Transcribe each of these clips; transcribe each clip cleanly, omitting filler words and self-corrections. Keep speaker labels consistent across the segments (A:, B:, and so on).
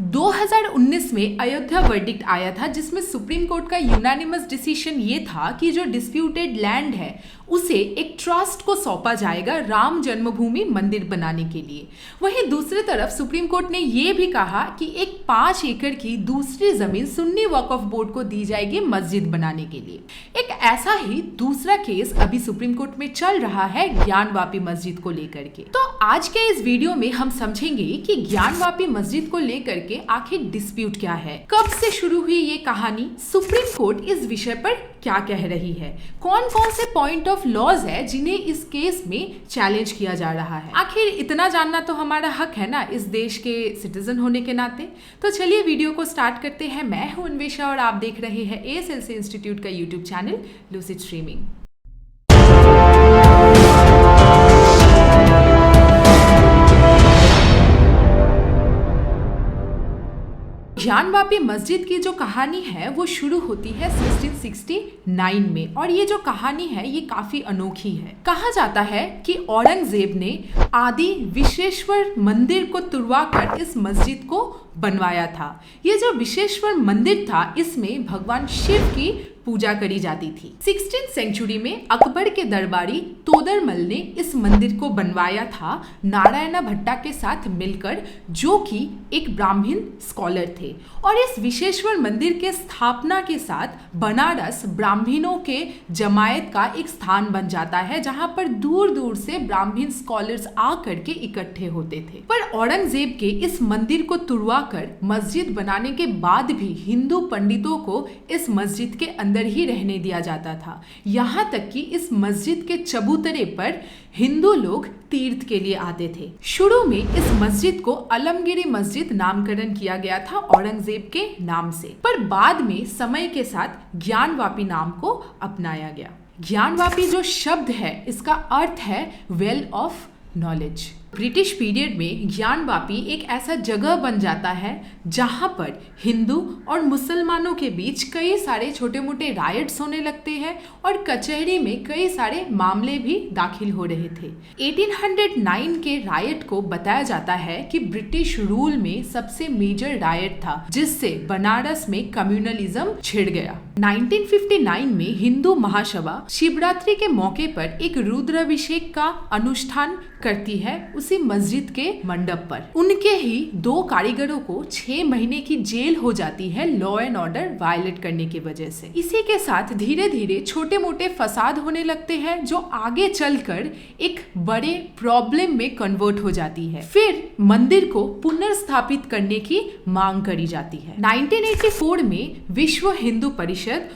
A: 2019 में अयोध्या वर्डिक्ट आया था, जिसमें सुप्रीम कोर्ट का यूनानिमस डिसीजन ये था कि जो डिस्प्यूटेड लैंड है उसे एक ट्रस्ट को सौंपा जाएगा राम जन्मभूमि मंदिर बनाने के लिए। वहीं दूसरी तरफ सुप्रीम कोर्ट ने यह भी कहा कि एक 5 एकड़ की दूसरी जमीन सुन्नी वक्फ बोर्ड को दी जाएगी मस्जिद बनाने के लिए। एक ऐसा ही दूसरा केस अभी सुप्रीम कोर्ट में चल रहा है ज्ञानवापी मस्जिद को लेकर के। तो आज के इस वीडियो में हम समझेंगे कि ज्ञानवापी मस्जिद को लेकर के आखिर डिस्प्यूट क्या है, कब से शुरू हुई ये कहानी, सुप्रीम कोर्ट इस विषय पर क्या कह रही है, कौन कौन से पॉइंट ऑफ लॉज है जिन्हें इस केस में चैलेंज किया जा रहा है। आखिर इतना जानना तो हमारा हक है ना, इस देश के सिटीजन होने के नाते। तो चलिए वीडियो को स्टार्ट करते हैं। मैं हूं अन्वेषा और आप देख रहे हैं ASLC इंस्टीट्यूट का YouTube channel lucid streaming. Gyanvapi मस्जिद की जो कहानी है वो शुरू होती है 1669 में, और ये जो कहानी है ये काफी अनोखी है। कहा जाता है कि औरंगजेब ने आदि विश्वेश्वर मंदिर को तुड़वाकर इस मस्जिद को बनवाया था। ये जो विश्वेश्वर मंदिर था इसमें भगवान शिव की पूजा करी जाती थी। 16th सेंचुरी में अकबर के दरबारी तोदरमल ने इस मंदिर को बनवाया था नारायण भट्टा के साथ मिलकर, जो कि एक ब्राह्मण स्कॉलर थे। और इस विश्वेश्वर मंदिर के स्थापना के साथ बनारस ब्राह्मणों के जमायत का एक स्थान बन जाता है, जहां पर दूर दूर से ब्राह्मण स्कॉलर्स आकर के इकट्ठे होते थे। पर औरंगजेब के इस मंदिर को तुड़वा कर मस्जिद बनाने के बाद भी हिंदू पंडितों को इस मस्जिद के अंदर ही रहने दिया जाता था। यहां तक कि इस मस्जिद के चबूतरे पर हिंदू लोग तीर्थ के लिए आते थे। शुरू में इस मस्जिद को अलमगिरी मस्जिद नामकरण किया गया था औरंगजेब के नाम से, पर बाद में समय के साथ ज्ञानवापी नाम को अपनाया गया। ज्ञानवापी जो शब्द है इसका अर्थ है well of knowledge. British period में ज्ञानवापी एक ऐसा जगह बन जाता है जहां पर हिंदू और मुसलमानों के बीच कई सारे छोटे मोटे रायट्स होने लगते हैं और कचहरी में कई सारे मामले भी दाखिल हो रहे थे। 1809 के रायट को बताया जाता है कि ब्रिटिश रूल में सबसे मेजर रायट था, जिससे बनारस में कम्युनलिज्म छिड़ गया। 1959 में हिंदू महासभा शिवरात्रि के मौके पर एक रुद्राभिषेक का अनुष्ठान करती है उसी मस्जिद के मंडप पर। उनके ही 2 कारीगरों को 6 महीने की जेल हो जाती है लॉ एंड ऑर्डर वायलेट करने की वजह से। इसी के साथ धीरे धीरे छोटे मोटे फसाद होने लगते हैं, जो आगे चलकर एक बड़े प्रॉब्लम में कन्वर्ट हो जाती है। फिर मंदिर को पुनर्स्थापित करने की मांग करी जाती है। 1984 में विश्व हिंदू परिषद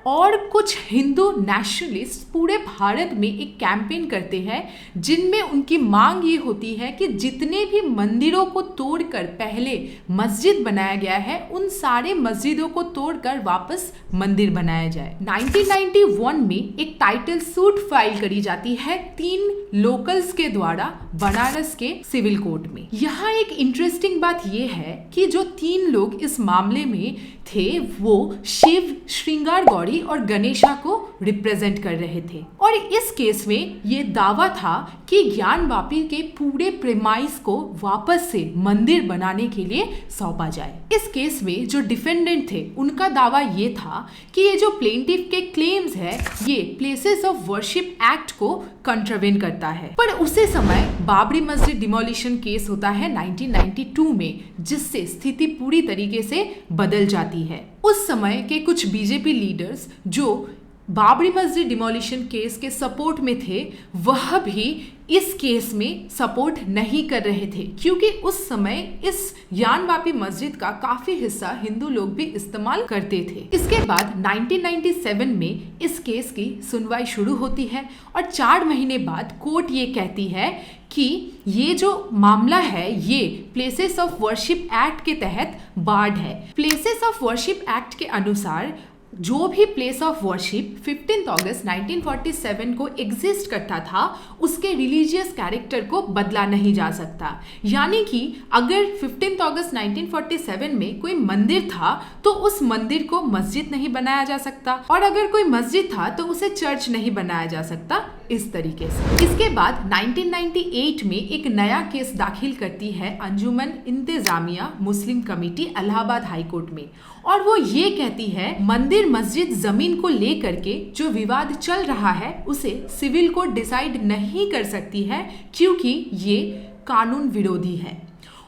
A: और कुछ हिंदू नेशनलिस्ट पूरे भारत में एक कैंपेन करते हैं, जिनमें उनकी मांग ये होती है कि जितने भी मंदिरों को तोड़कर पहले मस्जिद बनाया गया है उन सारे मस्जिदों को तोड़कर वापस मंदिर बनाया जाए। 1991 में एक टाइटल सूट फाइल करी जाती है 3 लोकल्स के द्वारा बनारस के सिविल कोर्ट में। यहाँ एक इंटरेस्टिंग बात यह है कि जो 3 लोग इस मामले में थे वो शिव, श्रृंगार गौरी और गणेशा को रिप्रेजेंट कर रहे थे। और इस केस में ये दावा था कि ज्ञानवापी के पूरे प्रेमाइस को वापस से मंदिर बनाने के लिए सौंपा जाए। इस केस में जो डिफेंडेंट थे उनका दावा ये था कि ये जो प्लेंटिफ के क्लेम्स है ये प्लेसेस ऑफ वर्शिप एक्ट को कंट्रावेन करता है। पर उसी समय बाबरी मस्जिद डिमोलिशन केस होता है 1992 में, जिससे स्थिति पूरी तरीके से बदल जाती है। उस समय के कुछ बीजेपी लीडर्स जो बाबरी मस्जिद डिमोलिशन केस के सपोर्ट में थे, वह भी इस केस में सपोर्ट नहीं कर रहे थे, क्योंकि उस समय इस ज्ञानवापी मस्जिद का काफी हिस्सा हिंदू लोग भी इस्तेमाल करते थे। इसके बाद 1997 में इस केस की सुनवाई शुरू होती है और 4 महीने बाद कोर्ट ये कहती है कि ये जो मामला है ये प्लेसेस ऑफ वर्शिप एक्ट के तहत बार्ड है। प्लेसेस ऑफ वर्शिप एक्ट के अनुसार जो भी प्लेस ऑफ वर्शिप 15 अगस्त 1947 को एग्जिस्ट करता था उसके रिलीजियस कैरेक्टर को बदला नहीं जा सकता। यानी कि अगर 15 अगस्त 1947 में कोई मंदिर था तो उस मंदिर को मस्जिद नहीं बनाया जा सकता, और अगर कोई मस्जिद था तो उसे चर्च नहीं बनाया जा सकता, इस तरीके से। इसके बाद 1998 में एक नया केस दाखिल करती है अंजुमन इंतजामिया मुस्लिम कमेटी इलाहाबाद हाई कोर्ट में, और वो ये कहती है मंदिर मस्जिद जमीन को लेकर के जो विवाद चल रहा है उसे सिविल कोर्ट डिसाइड नहीं कर सकती है क्योंकि ये कानून विरोधी है।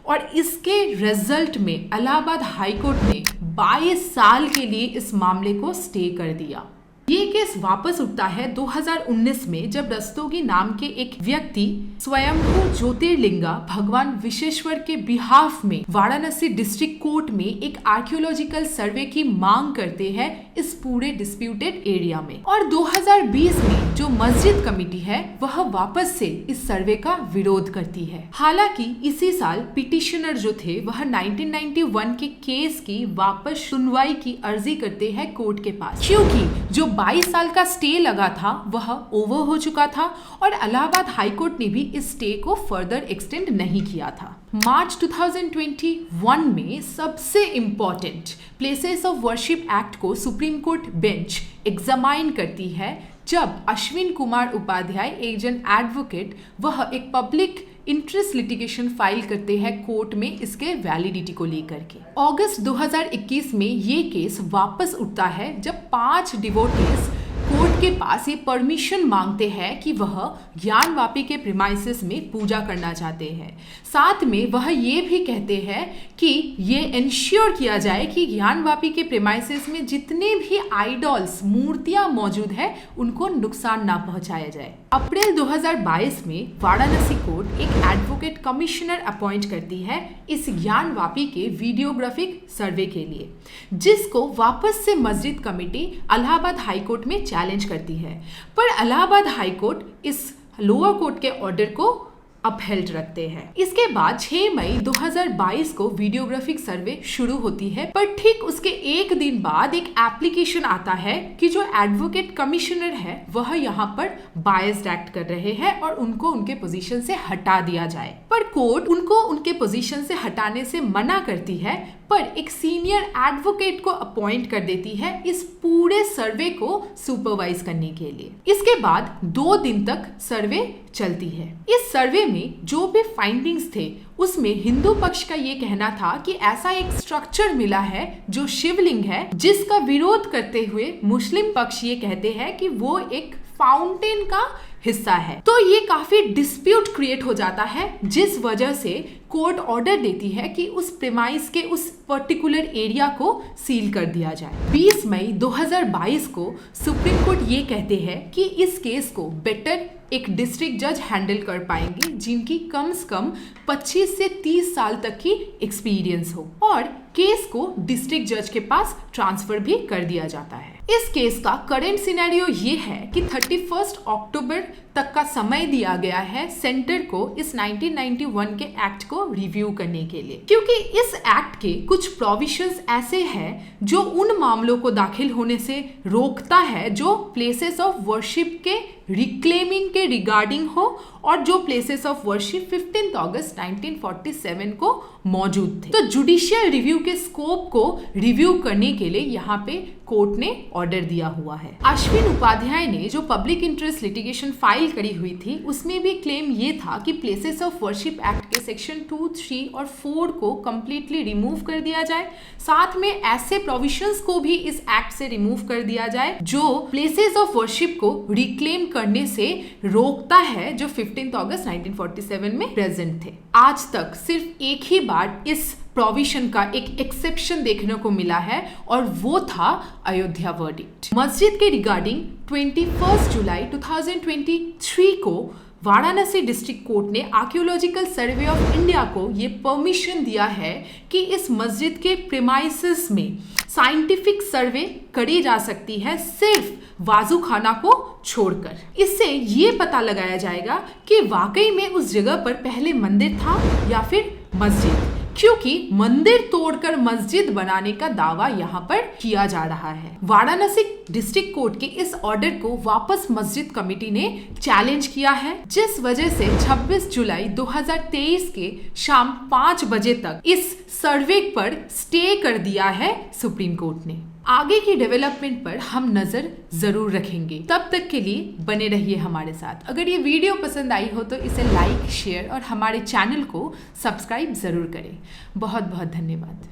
A: और इसके रिजल्ट में इलाहाबाद हाई कोर्ट ने 22 साल के लिए इस मामले को स्टे कर दिया। ये केस वापस उठता है 2019 में जब रस्तोगी नाम के एक व्यक्ति स्वयंभू ज्योतिर्लिंगा भगवान विश्वेश्वर के बिहाफ में वाराणसी डिस्ट्रिक्ट कोर्ट में एक आर्कियोलॉजिकल सर्वे की मांग करते हैं इस पूरे डिस्प्यूटेड एरिया में। और 2020 में जो मस्जिद कमेटी है वह वापस से इस सर्वे का विरोध करती है। हालांकि इसी साल पिटिशनर जो थे वह 1991 के केस की वापस सुनवाई की अर्जी करते हैं कोर्ट के पास, क्योंकि जो 22 साल का स्टे लगा था वह ओवर हो चुका था और इलाहाबाद हाई कोर्ट ने भी इस स्टे को फर्दर एक्सटेंड नहीं किया था। मार्च 2021 में सबसे important places of worship act को सुप्रीम कोर्ट बेंच एग्जामाइन करती है जब अश्विन कुमार उपाध्याय एक एडवोकेट वह एक पब्लिक इंटरेस्ट लिटिगेशन फाइल करते हैं कोर्ट में इसके वैलिडिटी को लेकर के। अगस्त 2021 में ये केस वापस उठता है जब 5 डिवोटीज कोर्ट के पास ये परमिशन मांगते हैं कि वह ज्ञानवापी के प्रीमाइसेस में पूजा करना चाहते हैं। साथ में वह ये भी कहते हैं कि ये इंश्योर किया जाए कि ज्ञानवापी के प्रीमाइसेस में जितने भी आइडॉल्स मूर्तियां मौजूद है उनको नुकसान ना पहुंचाया जाए। अप्रैल 2022 में वाराणसी कोर्ट एक एडवोकेट कमिश्नर अपॉइंट करती है इस ज्ञानवापी के वीडियोग्राफिक सर्वे के लिए, जिसको वापस से मस्जिद कमेटी इलाहाबाद हाई कोर्ट में चैलेंज करती है, पर इलाहाबाद हाई कोर्ट इस लोअर कोर्ट के ऑर्डर को अपहेल्ड रखते हैं। इसके बाद 6 मई 2022 को वीडियोग्राफिक सर्वे शुरू होती है, पर ठीक उसके एक दिन बाद एक एप्लीकेशन आता है कि जो एडवोकेट कमिश्नर है वह यहाँ पर बायस्ड एक्ट कर रहे हैं और उनको उनके पोजीशन से हटा दिया जाए। पर कोर्ट उनको उनके पोजीशन से हटाने से मना करती है, पर एक सीनियर एडवोकेट को अपॉइंट कर देती है इस पूरे सर्वे को सुपरवाइज करने के लिए। इसके बाद 2 दिन तक सर्वे चलती है। इस सर्वे में जो भी फाइंडिंग्स थे उसमें हिंदू पक्ष का ये कहना था कि ऐसा एक स्ट्रक्चर मिला है जो शिवलिंग है, जिसका विरोध करते हुए मुस्लिम पक्ष ये कहते हैं कि वो एक फाउंटेन का हिस्सा है। तो ये काफी डिस्प्यूट क्रिएट हो जाता है, जिस वजह से कोर्ट ऑर्डर देती है कि उस प्रेमाइस के उस पर्टिकुलर एरिया को सील कर दिया जाए। 20 मई 2022 को सुप्रीम कोर्ट ये कहते हैं कि इस केस को बेटर एक डिस्ट्रिक्ट जज हैंडल कर पाएंगे जिनकी कम से कम 25 से 30 साल तक की एक्सपीरियंस हो, और केस को डिस्ट्रिक्ट जज के पास ट्रांसफर भी कर दिया जाता है। इस केस का करंट सिनेरियो ये है कि 31 अक्टूबर तक का समय दिया गया है सेंटर को इस 1991 के एक्ट को रिव्यू करने के लिए, क्योंकि इस एक्ट के कुछ प्रोविजंस ऐसे हैं जो उन मामलों को दाखिल होने से रोकता है जो प्लेसेस ऑफ वर्शिप के रिक्लेमिंग के रिगार्डिंग हो और जो प्लेसेस ऑफ वर्शिप 15 अगस्त 1947 को मौजूद थे। तो जुडिशियल रिव्यू के स्कोप को रिव्यू करने के लिए यहाँ पे कोर्ट ने ऑर्डर दिया हुआ है। अश्विन उपाध्याय ने जो पब्लिक इंटरेस्ट लिटिगेशन फाइल करी हुई थी उसमें भी क्लेम ये था कि प्लेसेस ऑफ वर्शिप एक्ट के सेक्शन 2, 3 और 4 को कंप्लीटली रिमूव कर दिया जाए, साथ में ऐसे प्रोविजंस को भी इस एक्ट से रिमूव कर दिया जाए जो प्लेसेस ऑफ वर्शिप को रिक्लेम करने से रोकता है, जो 15 अगस्त 1947 में प्रेजेंट थे। आज तक सिर्फ एक ही बार इस प्रोविजन का एक एक्सेप्शन देखने को मिला है और वो था अयोध्या वर्डिक्ट। मस्जिद के रिगार्डिंग 21 जुलाई 2023 को वाराणसी डिस्ट्रिक्ट कोर्ट ने आर्कियोलॉजिकल सर्वे ऑफ इंडिया को ये परमिशन दिया है कि इस मस्जिद के प्रीमाइसेस में साइंटिफिक सर्वे करी जा सकती है, सिर्फ वाजू खाना को छोड़कर। इससे ये पता लगाया जाएगा कि वाकई में उस जगह पर पहले मंदिर था या फिर मस्जिद, क्योंकि मंदिर तोड़कर मस्जिद बनाने का दावा यहाँ पर किया जा रहा है। वाराणसी डिस्ट्रिक्ट कोर्ट के इस ऑर्डर को वापस मस्जिद कमेटी ने चैलेंज किया है, जिस वजह से 26 जुलाई 2023 के शाम 5 बजे तक इस सर्वे पर स्टे कर दिया है सुप्रीम कोर्ट ने। आगे की डेवलपमेंट पर हम नजर जरूर रखेंगे। तब तक के लिए बने रहिए हमारे साथ। अगर ये वीडियो पसंद आई हो तो इसे लाइक, शेयर और हमारे चैनल को सब्सक्राइब जरूर करें। बहुत बहुत धन्यवाद।